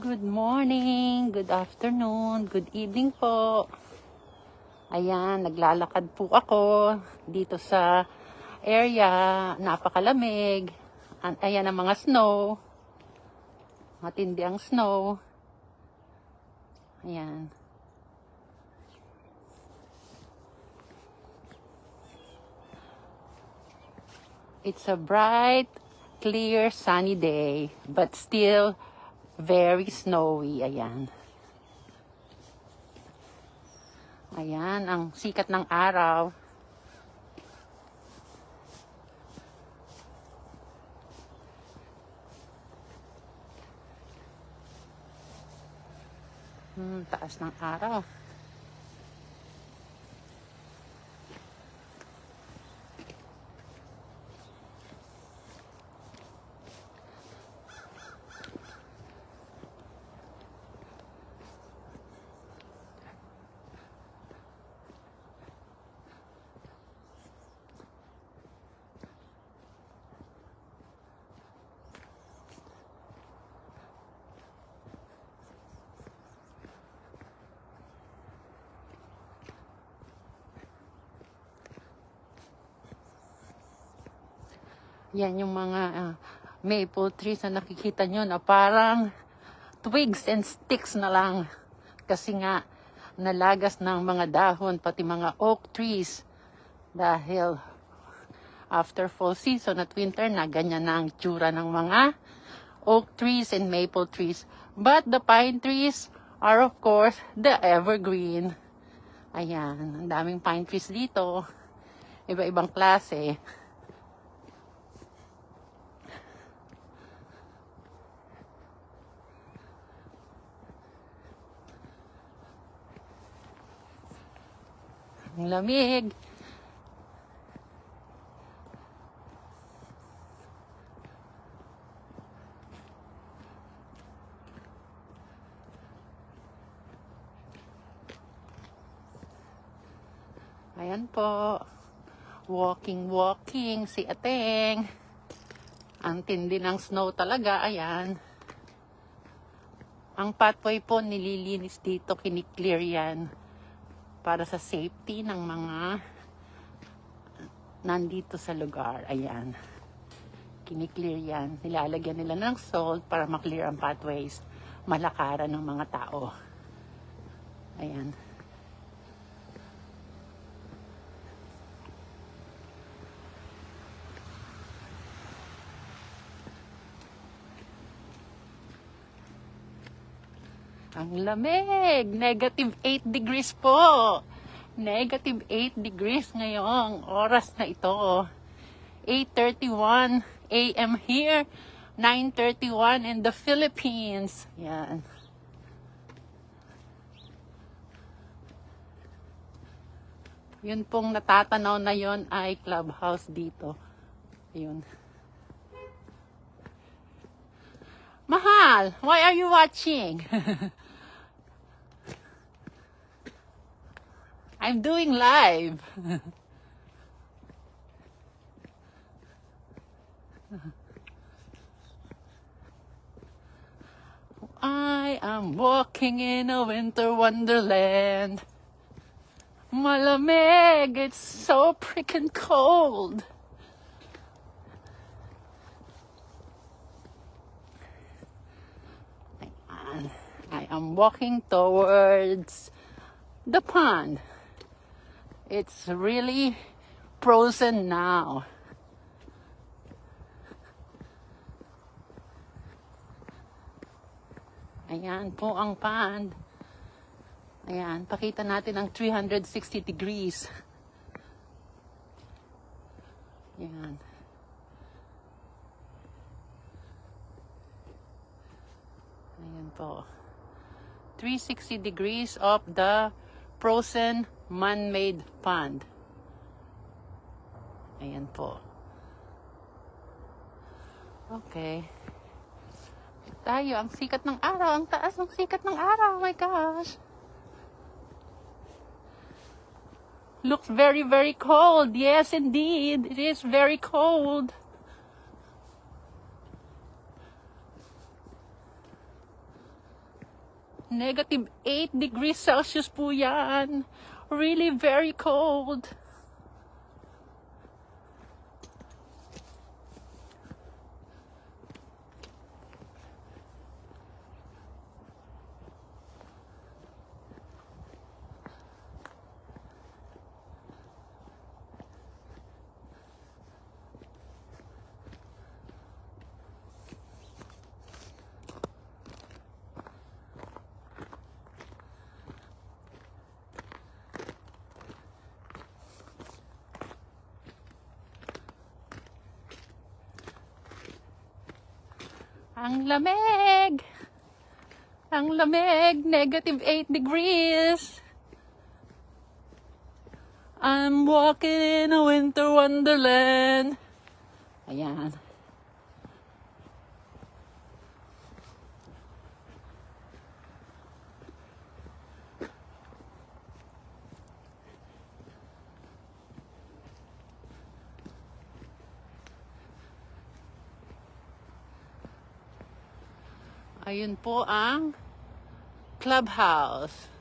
Good morning, good afternoon, good evening po. Ayan, naglalakad po ako dito sa area, napakalamig. Ayan ang mga snow. Matindi ang snow. Ayan. It's a bright, clear, sunny day, but still very snowy. Ayan. Ayan, ang sikat ng araw. Taas ng araw. Yan yung mga maple trees na nakikita nyo na parang twigs and sticks na lang. Kasi nga, nalagas ng mga dahon, pati mga oak trees. Dahil after fall season at winter na, ganyan na ang tsura ng mga oak trees and maple trees. But the pine trees are of course the evergreen. Ayan, ang daming pine trees dito. Iba-ibang klase. Ang lamig. Ayan po. Walking si Ateng. Ang tindi ng snow talaga. Ayan. Ang pathway po nililinis dito. Kiniklear yan. Para sa safety ng mga nandito sa lugar. Ayan. Kiniklear yan. Nilalagyan nila ng salt para maklear ang pathways. Malakaran ng mga tao. Ayan. Ang lamig! Negative 8 degrees po! Negative 8 degrees ngayong oras na ito. 8:31 a.m. here, 9:31 in the Philippines. Yan. Yun pong natatanaw na yon ay clubhouse dito. Yun. Mahal, why are you watching? I'm doing live. I am walking in a winter wonderland. Malamig, it's so freaking cold. I am walking towards the pond. It's really frozen now. Ayan po ang pond. Ayan, pakita natin ang 360 degrees. Ayan. Ayan po. 360 degrees of the frozen man-made pond. Ayan po. Okay. Tayo, ang sikat ng araw. Ang taas ng sikat ng araw. Oh my gosh. Looks very, very cold. Yes, indeed. It is very cold. Negative 8 degrees Celsius po yan. Really very cold. Ang lamig! Ang lamig! Negative 8 degrees! I'm walking in a winter wonderland. Ayan. Ayun po ang clubhouse.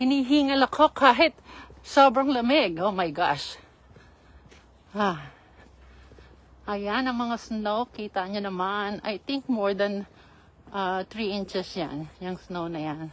Hinihingal ako kahit sobrang lamig. Oh my gosh. Ayan ang mga snow. Kita nyo naman. I think more than 3 inches yan. Yung snow na yan.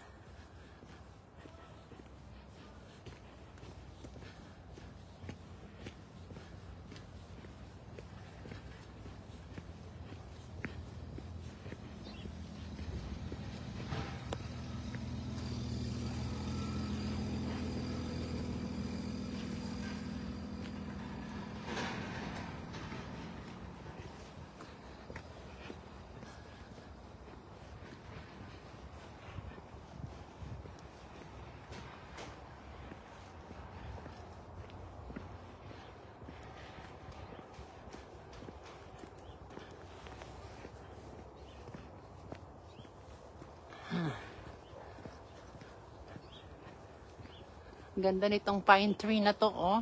Ganda nitong pine tree na to, oh.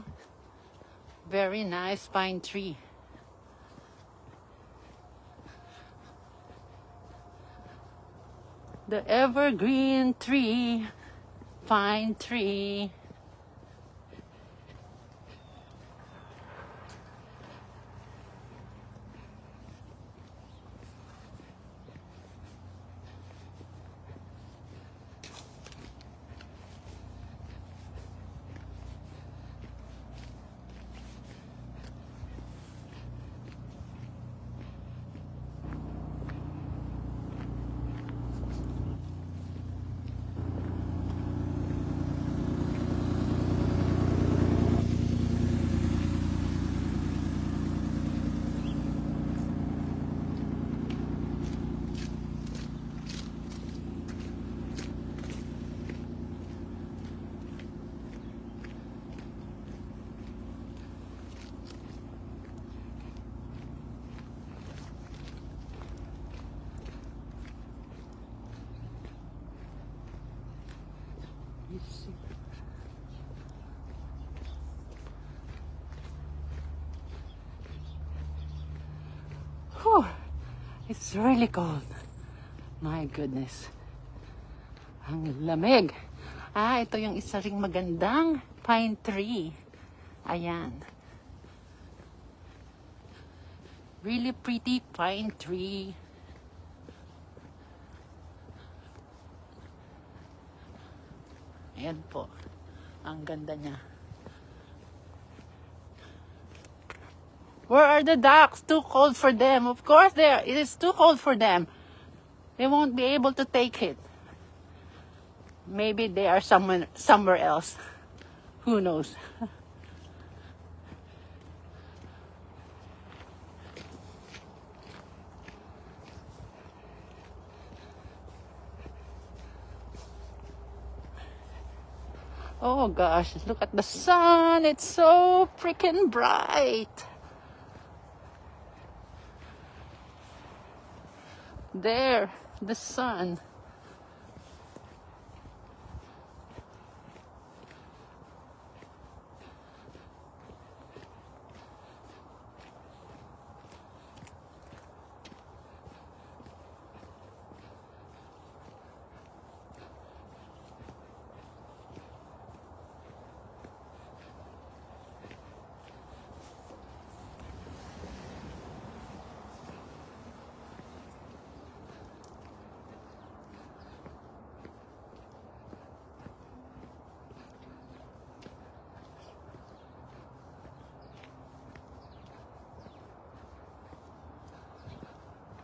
Very nice pine tree. The evergreen tree, pine tree. Whew, it's really cold. My goodness. Ang lamig. Ito yung isa ring magandang pine tree. Ayan. Really pretty pine tree. Ayan po. Ang ganda niya. Where are the ducks? Too cold for them. Of course, it is too cold for them. They won't be able to take it. Maybe they are somewhere else. Who knows? Oh gosh, look at the sun. It's so freaking bright. There, the sun.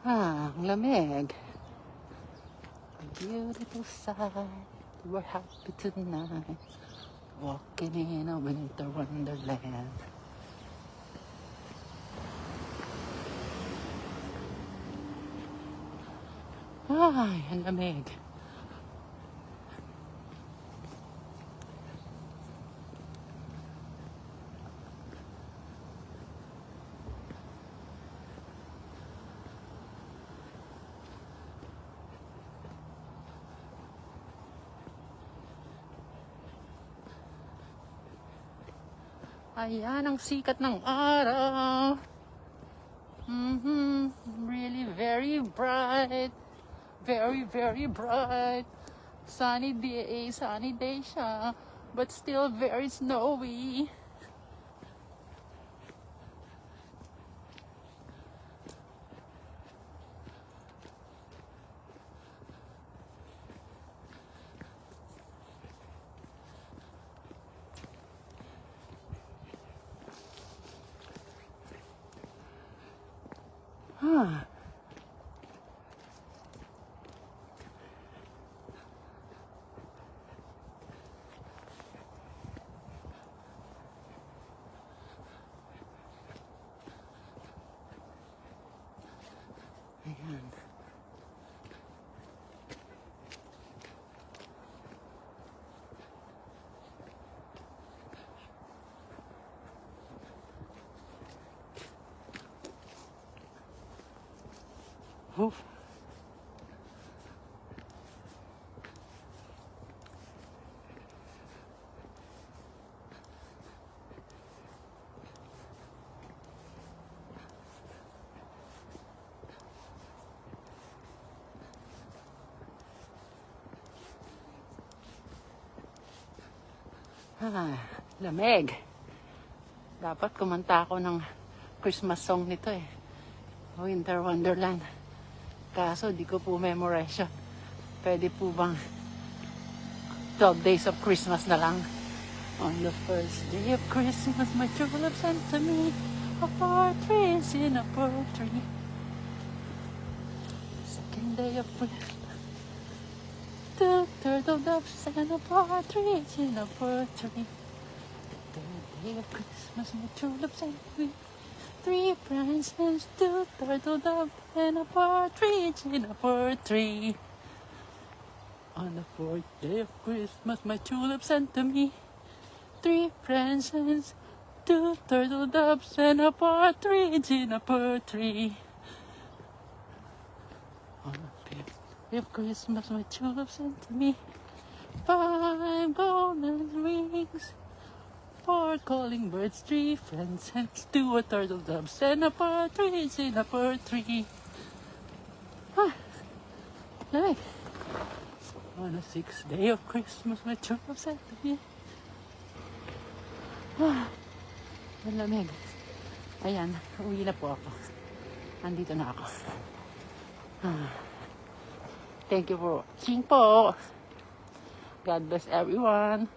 Ang lamig. A beautiful sight. We're happy tonight. Walking in a winter wonderland. Ang lamig. Ayan ang sikat ng araw. Really very bright. Very, very bright. Sunny day siya. But still very snowy. Ayan. Oof. Lamig. Dapat kumanta ako ng Christmas song nito eh. Winter Wonderland. Kaso di ko po memorize yun. Pwede po bang 12 days of Christmas na lang? On the first day of Christmas, my true love sent to me a partridge in a pear tree. Second day of Christmas, two turtle doves and a partridge in a pear tree. Third day of Christmas, my true love sent me 3 princes, 2 turtle doves and a partridge in a pear tree. On the fourth day of Christmas, my true love sent to me 3 princes, 2 turtle doves and a partridge in a pear tree. On the fifth day of Christmas, my true love sent to me 5 golden rings, 4 calling birds, 3 friends, and 2 turtle doves and a partridge in a pear tree. Lamig. On the 6th day of Christmas, my true love sent to me. Ang lamig. Ayan, uwi na po ako. Andito na ako. Thank you for watching po. God bless everyone.